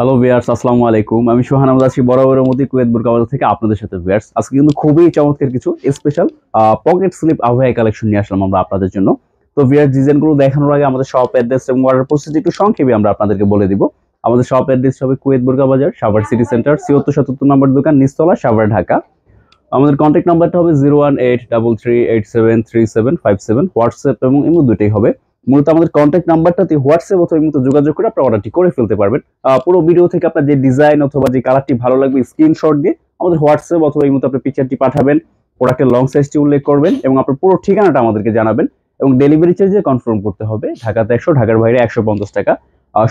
Hello viewers, আসসালামু আলাইকুম। আমি সোহান আহমেদ আছি বরাবরের মতো কুয়েত বোরকা বাজার থেকে আপনাদের সাথে। ভিউয়ার্স, আজকে কিন্তু খুবই চমৎকার কিছু স্পেশাল পকেট স্লিপ আভায়া কালেকশন নিয়ে আসলাম আমরা আপনাদের জন্য। তো ভিউয়ার্স, ডিজাইনগুলো দেখানোর আগে আমাদের শপ অ্যাড্রেস এবং অর্ডার প্রসেস একটু সংক্ষেপে আমরা আপনাদেরকে বলে দিব। আমাদের শপ অ্যাড্রেস হবে কুয়েত বোরকা বাজার, সাভার সিটি সেন্টার, ৭৪-৭৭ নম্বর দোকান, নিচতলা, সাভার, ঢাকা। আমাদের কন্ট্যাক্ট নাম্বারটা হবে 01833873757। হোয়াটসঅ্যাপ এবং ইমো দুটোই হবে। মূলত আমাদের কন্ট্যাক্ট নাম্বারটাতে হোয়াটসঅ্যাপ অথবা ইমোতে যোগাযোগ করে আপনার অর্ডারটি করে ফেলতে পারবেন। পুরো ভিডিও থেকে আপনার যে ডিজাইন অথবা যে কালারটি ভালো লাগবে স্ক্রিনশট দিয়ে আমাদের হোয়াটসঅ্যাপ অথবা ইমোতে আপনার পিকচারটি পাঠাবেন, প্রোডাক্টের লং সাইজটি উল্লেখ করবেন এবং আপনার পুরো ঠিকানাটা আমাদেরকে জানাবেন। এবং ডেলিভারি চার্জে কনফার্ম করতে হবে। ঢাকাতে 100, ঢাকার বাইরে 150 টাকা।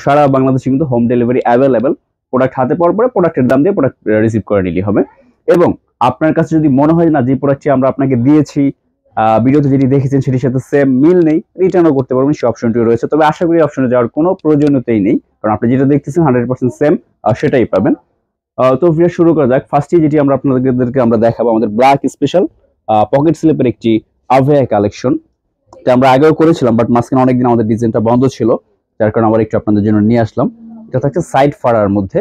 সারা বাংলাদেশে কিন্তু হোম ডেলিভারি অ্যাভেলেবেল। প্রোডাক্ট হাতে পাওয়ার পরে প্রোডাক্টের দাম দিয়ে প্রোডাক্ট রিসিভ করে নিলেই হবে। এবং আপনার কাছে যদি মনে হয় না যে প্রোডাক্টটি আমরা আপনাকে দিয়েছি, ভিডিওতে যেটি দেখেছেন সেটির সাথে সেম মিল নেই, রিটার্নও করতে পারবেন, সেই অপশনটিও রয়েছে। তবে আশা করি অপশনে যাওয়ার কোনো প্রয়োজনীয়তাই নেই, কারণ আপনি যেটা দেখতেছেন 100% সেম সেটাই পাবেন। তো ভিডিও শুরু করা যাক। ফার্স্টে যেটি আমরা আপনাদেরকে দেখাবো আমাদের ব্ল্যাক স্পেশাল পকেট স্লিপের একটি আভায়া কালেকশন। এটা আমরা আগেও করেছিলাম, বাট মাঝখানে অনেকদিন আমাদের ডিজাইনটা বন্ধ ছিল, যার কারণে আবার একটু আপনাদের জন্য নিয়ে আসলাম। এটা থাকছে সাইড ফাড়ার মধ্যে।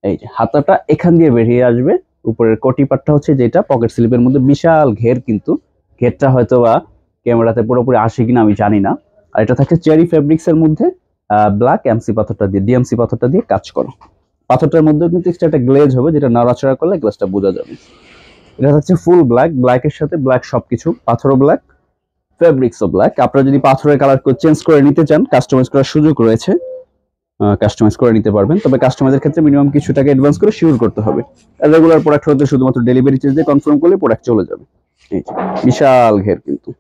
এই যে হাতাটা এখান দিয়ে বেরিয়ে আসবে, উপরের কোটি পাটটা হচ্ছে যেটা পকেট স্লিপের মধ্যে বিশাল ঘের, কিন্তু ঘেরটা হয়তো বা ক্যামেরাতে পুরোপুরি আসে কিনা আমি জানি না। আর এটা থাকছে চেরি ফেব্রিক্স এর মধ্যে ব্ল্যাক এমসি পাথরটা দিয়ে, ডিএমসি পাথরটা দিয়ে কাজ করো। পাথরটার মধ্যেও কিন্তু এক্সট্রা একটা গ্লেজ হবে, যেটা নাড়াচাড়া করলে গ্লেজটা বোঝা যাবে। এটা হচ্ছে ফুল ব্ল্যাক, ব্ল্যাকের সাথে ব্ল্যাক সবকিছু, পাথরও ব্ল্যাক, ফেব্রিক্সও ব্ল্যাক। আপনারা যদি পাথরের কালার চেঞ্জ করে নিতে চান, কাস্টমাইজ করার সুযোগ রয়েছে, কাস্টমাইজ করে নিতে পারবেন। তবে কাস্টমাইজের ক্ষেত্রে মিনিমাম কিছু টাকা অ্যাডভান্স করে শিওর করতে হবে। রেগুলার প্রোডাক্ট হতে শুধুমাত্র ডেলিভারি চার্জ দিয়ে কনফার্ম করলে প্রোডাক্ট চলে যাবে। এই যে বিশাল ঘের কিন্তু।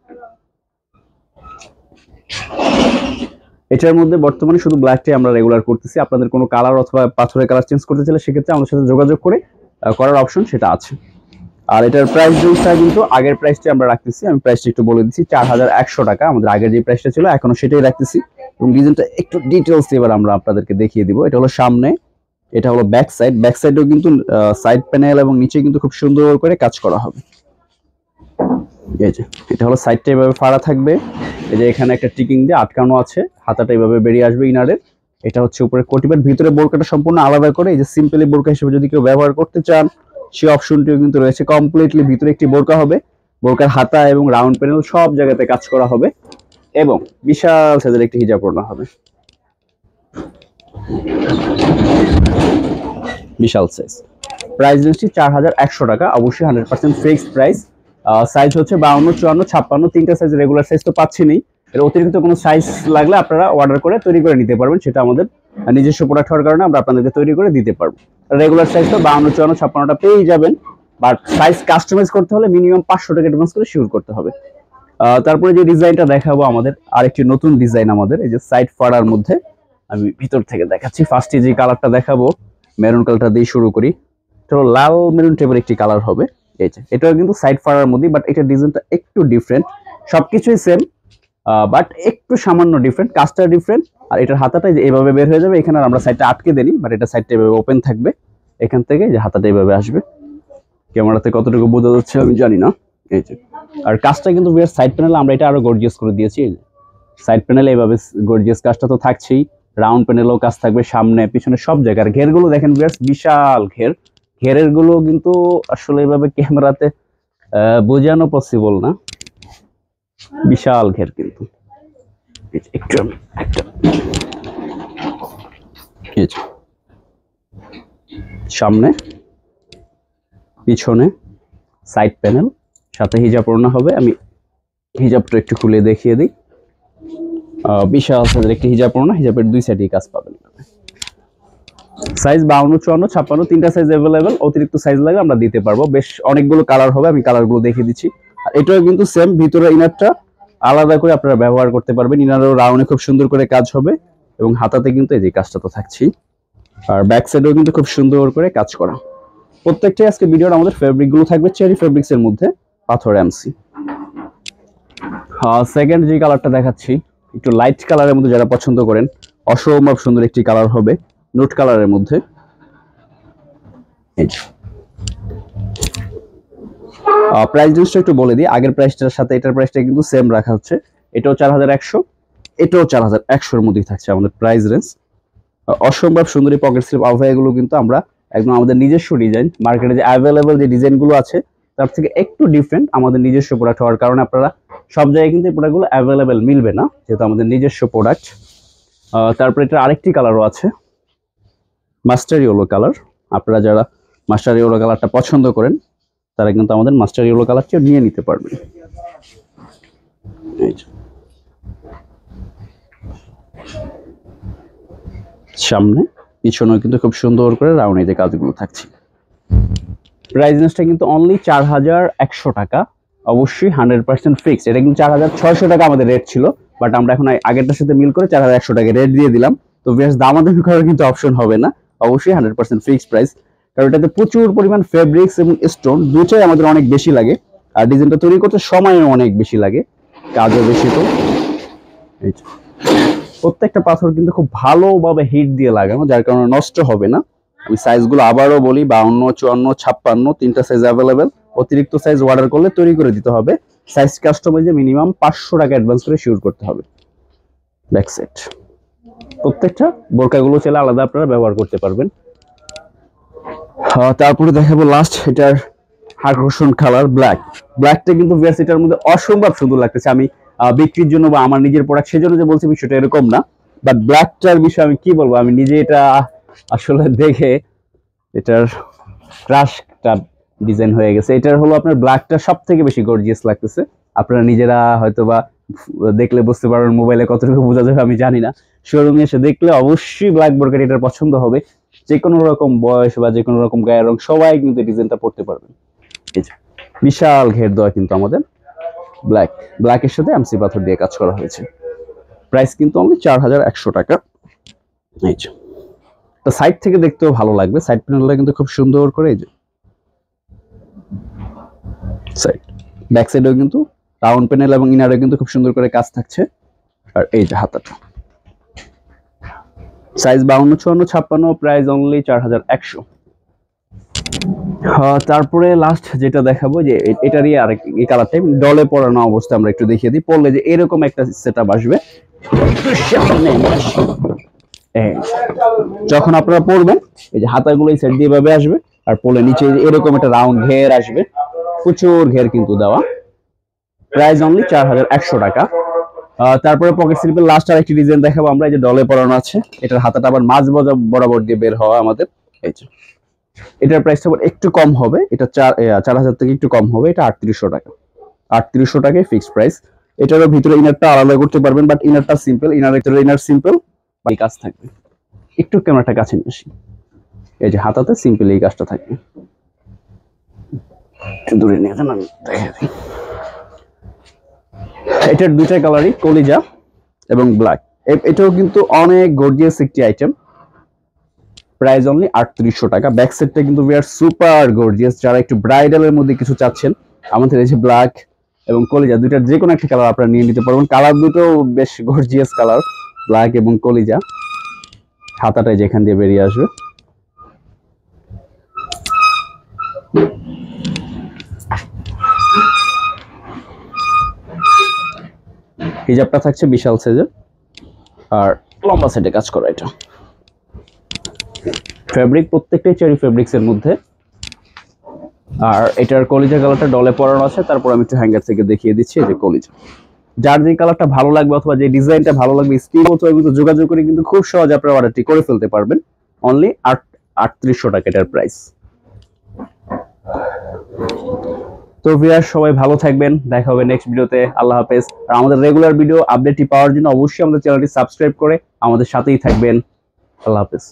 এটার মধ্যে বর্তমানে শুধু ব্ল্যাকটাই আমরা রেগুলার করতেছি। আপনাদের কোনো কালার অথবা পাথরের কালার চেঞ্জ করতে চাইলে সেক্ষেত্রে আমাদের সাথে যোগাযোগ করে করার অপশন সেটা আছে। আর এটার প্রাইস রেঞ্জটা কিন্তু আগের প্রাইসটা আমরা রাখতেছি, আমি প্রাইসটা একটু বলে দিচ্ছি, 4100 টাকা। আমাদের আগের যে প্রাইসটা ছিল এখনো সেটাই রাখতেছি। এবং ডিজাইনটা একটু ডিটেলস এবার আমরা আপনাদেরকে দেখিয়ে দিব। এটা হলো সামনে, এটা হলো ব্যাক সাইড। ব্যাক সাইডেও কিন্তু সাইড প্যানেল এবং নিচে কিন্তু খুব সুন্দর করে কাজ করা হবে। এই যে এটা হলো সাইডটা এভাবে ফাড়া থাকবে। এই যে এখানে একটা টিকিং দিয়ে আটকানো আছে, হাতাটা এভাবে বেরিয়ে আসবে ইনারের। এটা হচ্ছে উপরে কোটিপাট, ভিতরে বোরকাটা সম্পূর্ণ আলাদা করে। এই যে সিম্পলি বোরকা হিসেবে যদি কেউ ব্যবহার করতে চান সেই অপশনটিও কিন্তু রয়েছে। কমপ্লিটলি ভিতরে একটি বোরকা হবে, বোরকার হাতা এবং রাউন্ড প্যানেল সব জায়গাতে কাজ করা হবে এবং বিশাল সাইজের একটি হিজাব ওড়না হবে, বিশাল সাইজ। প্রাইস রেঞ্জটি 4100 টাকা, অবশ্যই 100% ফিক্সড প্রাইস। সাইজ হচ্ছে 52, 54, 56, তিনটা সাইজ। রেগুলার সাইজ তো পাচ্ছি নেই, এর অতিরিক্ত কোনো সাইজ লাগলে আপনারা অর্ডার করে তৈরি করে নিতে পারবেন। সেটা আমাদের নিজস্ব প্রোডাক্ট হওয়ার কারণে আমরা আপনাদেরকে তৈরি করে দিতে পারবো। রেগুলার সাইজ তো 52, 54, 56টা পেয়েই যাবেন, বাট সাইজ কাস্টমাইজ করতে হলে মিনিমাম 500 টাকা অ্যাডভান্স করে শিওর করতে হবে। তারপরে যে ডিজাইনটা দেখাবো আমাদের আরেকটি নতুন ডিজাইন, আমাদের এই যে সাইড ফাড়ার মধ্যে। আমি ভিতর থেকে দেখাচ্ছি। ফার্স্টে যে কালারটা দেখাবো মেরুন কালারটা দিয়ে শুরু করি। এটা লাল মেরুন টাইপের একটি কালার হবে। এই যে এটাও কিন্তু সাইড ফাড়ার মধ্যে, বাট এটা ডিজাইনটা একটু ডিফারেন্ট। সবকিছুই সেম, বাট একটু সামান্য ডিফারেন্ট, কাজটা ডিফারেন্ট। আর এটার হাতাটা এইভাবে বের হয়ে যাবে, এখানে আমরা সাইডটা আটকে দেনি, বাট এটা সাইডটা এভাবে ওপেন থাকবে। এখান থেকে যে হাতাটা এইভাবে আসবে, ক্যামেরাতে কতটুকু বোঝা যাচ্ছে আমি জানি না। এই যে আর কাজটা কিন্তু সাইড প্যানেল আমরা এটা আরো গর্জিয়াস করে দিয়েছি। এই যে সাইড প্যানেলে এইভাবে গর্জিয়াস কাজটা তো থাকছেই, রাউন্ড প্যানেলও কাজ থাকবে, সামনে পিছনে সব জায়গায়। আর ঘেরগুলো দেখেন ভিউয়ার্স, বিশাল ঘের। ঘেরের গুলো কিন্তু আসলে এইভাবে ক্যামেরাতে বোঝানো পসিবল না, বিশাল ঘের কিন্তু। একটু একটা সামনে পিছনে সাইড প্যানেল, সাথে হিজাব ওড়না হবে। আমি হিজাবটা একটু খুলে দেখিয়ে দিই। বিশাল সাইজের একটি হিজাব ওড়না, হিজাবের দুই সাইডে কাজ পাবেন। সাইজ 52, 54, 56 তিনটা সাইজ অ্যাভেলেবেল। অতিরিক্ত সাইজ লাগে আমরা দিতে পারবো। বেশ অনেকগুলো কালার হবে, আমি কালারগুলো দেখিয়ে দিচ্ছি। আর এটাও কিন্তু সেম, ভিতরে ইনারটা আলাদা করে আপনারা ব্যবহার করতে পারবেন। ইনারও রাউন্ডে খুব সুন্দর করে কাজ হবে এবং হাতাতে কিন্তু এই যে কাজটা তো থাকছেই। আর ব্যাক সাইডেও কিন্তু খুব সুন্দর করে কাজ করা। প্রত্যেকটাই আজকে ভিডিওর আমাদের ফেব্রিকগুলো থাকবে চেরি ফেব্রিক্স এর মধ্যে, পাথর এমসি। সেকেন্ড যে কালারটা দেখাচ্ছি একটু লাইট কালারের মধ্যে, যারা পছন্দ করেন, অসম্ভব সুন্দর একটি কালার হবে, নোট কালারের মধ্যে। প্রাইস রেঞ্জটা একটু বলে দিই। আগের প্রাইসটার সাথে এটার প্রাইসটা কিন্তু সেম রাখা হচ্ছে। এটাও 4100, এটাও 4100 এর মধ্যেই থাকছে আমাদের প্রাইস রেঞ্জ। অসম্ভব সুন্দর এই পকেট স্লিপ আভায়া গুলো কিন্তু আমরা একদম আমাদের নিজস্ব ডিজাইন, মার্কেটে যে অ্যাভেলেবল যে ডিজাইনগুলো আছে তার থেকে একটু ডিফারেন্ট আমাদের নিজস্ব প্রোডাক্ট হওয়ার কারণে আপনারা সব জায়গায় কিন্তু এই প্রোডাক্টগুলো অ্যাভেলেবল মিলবে না, যেহেতু আমাদের নিজস্ব প্রোডাক্ট। তারপরে এটা আরেকটি কালারও আছে, মাস্টার ইয়েলো কালার। আপনারা যারা মাস্টার ইয়েলো কালারটা পছন্দ করেন তারা কিন্তু আমাদের মাস্টার ইয়েলো কালারটিও নিয়ে নিতে পারবেন। সামনে পিছনেও কিন্তু খুব সুন্দর করে রাউন্ডে কাজগুলো থাকছে। প্রাইস রেঞ্জটা কিন্তু অনলি 4100 টাকা, অবশ্যই 100% ফিক্সড। এটা কিন্তু 4600 টাকা আমাদের রেট ছিল, বাট আমরা এখন আগেরটার সাথে মিল করে 4100 টাকা রেট দিয়ে দিলাম। তো বেশ দামাদামি করার কিন্তু অপশন হবে না, অবশ্যই 100% ফিক্সড প্রাইস। কারণ এটাতে প্রচুর পরিমাণ ফেব্রিক্স এবং স্টোন দুটোই আমাদের অনেক বেশি লাগে, আর ডিজাইনটা তৈরি করতে সময়ও অনেক বেশি লাগে, কাজও বেশি। তো এই প্রত্যেকটা পাথর কিন্তু খুব ভালোভাবে হিট দিয়ে লাগানো, যার কারণে নষ্ট হবে না। আমি সাইজগুলো আবারও বলি, 52, 54, 56 তিনটা সাইজ অ্যাভেলেবেল। অতিরিক্ত সাইজ অর্ডার করলে তৈরি করে দিতে হবে। সাইজ কাস্টমাইজে মিনিমাম 500 টাকা অ্যাডভান্স করে শিওর করতে হবে। ব্যাক সেট প্রত্যেকটা বোরকাগুলো চাইলে আলাদা আপনারা ব্যবহার করতে পারবেন। তারপরে দেখাবো লাস্ট, এটার আকর্ষণ কালার ব্ল্যাক। ব্ল্যাকটা কিন্তু এটার মধ্যে অসম্ভব সুন্দর লাগতেছে। আমি বিক্রির জন্য বা আমার নিজের প্রোডাক্ট সেজন্য যে বলছি বিষয়টা এরকম না, বাট ব্ল্যাকটার বিষয়ে আমি কি বলবো, আমি নিজে এটা আসলে দেখে এটার ক্রাশটা ডিজাইন হয়ে গেছে। এটার হলো আপনার ব্ল্যাকটা সব থেকে বেশি গর্জিয়াস লাগতেছে। আপনারা নিজেরা হয়তো বা দেখলে বুঝতে পারবেন, মোবাইলে কতটুকু বোঝা যাবে আমি জানি না, শোরুমে এসে দেখলে অবশ্যই ব্ল্যাক বোরকাটি এটার পছন্দ হবে। যে কোনো রকম বয়স বা যে কোনো রকম গায়ের রং সবাই কিন্তু ডিজাইনটা পড়তে পারবেন। এই যে বিশাল ঘের দেওয়া কিন্তু আমাদের ব্ল্যাকের সাথে এমসি পাথর দিয়ে কাজ করা হয়েছে। প্রাইস কিন্তু অনলি 4100 টাকা। এই যে তো সাইড থেকে দেখতেও ভালো লাগবে, সাইড প্যানেলটা কিন্তু খুব সুন্দর করে, এই যে সাইড ব্যাক সাইডেও কিন্তু রাউন্ড প্যানেল এবং ইনারে কিন্তু খুব সুন্দর করে কাজ থাকছে। আর এই যে হাতাটা সাইজ 52, 54, 56, প্রাইস অনলি 4100। তারপরে লাস্ট যেটা দেখাবো, যে এটারই আরেক এই কালারটা ডলে পরানো অবস্থা আমরা একটু দেখিয়ে দিই। পরলে যে এরকম একটা সেটআপ আসবে যখন আপনারা পরবেন, এই যে হাতাগুলো এই সাইড দিয়ে ভাবে আসবে, আর পরলে নিচে এরকম একটা রাউন্ড ঘের আসবে, প্রচুর ঘের কিন্তু দেওয়া। প্রাইস অনলি 4100 টাকা। তারপরে পকেট স্লিপের লাস্ট আর একটি ডিজাইন দেখাবো আমরা, এই যে ডলে পরানো আছে। এটার হাতাটা আবার মাঝ বরাবর দিয়ে বের হওয়া আমাদের। এই যে এটার প্রাইসটা একটু কম হবে, এটা 4000 থেকে একটু কম হবে, এটা 3800 টাকা। 3800 টাকায় ফিক্সড প্রাইস। এটারও ভিতরে ইনারটা আলাদা করতে পারবেন, বাট ইনারটা সিম্পল, ইনার সিম্পল বা কাজ থাকবে। একটু ক্যামেরাটা কাছে নিয়ে আসি, এই যে হাতাতে সিম্পল এই কাজটা থাকবে। দূরে নিয়ে যান, আমি দেখাই দিই। এটার দুইটা কালারই কলিজা এবং ব্ল্যাক। এটাও কিন্তু অনেক গর্জিয়াস একটি আইটেম। প্রাইস অনলি 3800 টাকা। ব্যাক সেটটা কিন্তু উই আর সুপার গর্জিয়াস। যারা একটু ব্রাইডালের মধ্যে কিছু চাচ্ছেন, আমাদের এই যে ব্ল্যাক এবং কলিজা দুইটার যে কোনো একটা কালার আপনারা নিয়ে নিতে পারবেন। কালার দুটো বেশ গর্জিয়াস কালার, ব্ল্যাক এবং কলিজা। হাতাটাই যেখান দিয়ে বেরিয়ে আসবে। হিজাবটা থাকছে বিশাল সাইজের, আর লম্বা সাইডে কাজ করা। এটা ফেব্রিক প্রত্যেকটাই চেরি ফেব্রিক্স এর মধ্যে। আর এটার কলিজা কালারটা ডলে পরানো আছে। তারপর আমি একটু হ্যাঙ্গার থেকে দেখিয়ে দিচ্ছি, এই যে কলিজা। যার যে কালারটা ভালো লাগবে অথবা যে ডিজাইনটা ভালো লাগবে, স্ক্রিন অথবা কিন্তু যোগাযোগ করে কিন্তু খুব সহজে আপনারা অর্ডারটি করে ফেলতে পারবেন। অনলি 3800 টাকা এটার প্রাইস। তো ভিউয়ার সবাই ভালো থাকবেন, দেখা হবে নেক্সট ভিডিওতে। আল্লাহ হাফেজ। আর আমাদের রেগুলার ভিডিও আপডেটটি পাওয়ার জন্য অবশ্যই আমাদের চ্যানেলটি সাবস্ক্রাইব করে আমাদের সাথেই থাকবেন। আল্লাহ হাফেজ।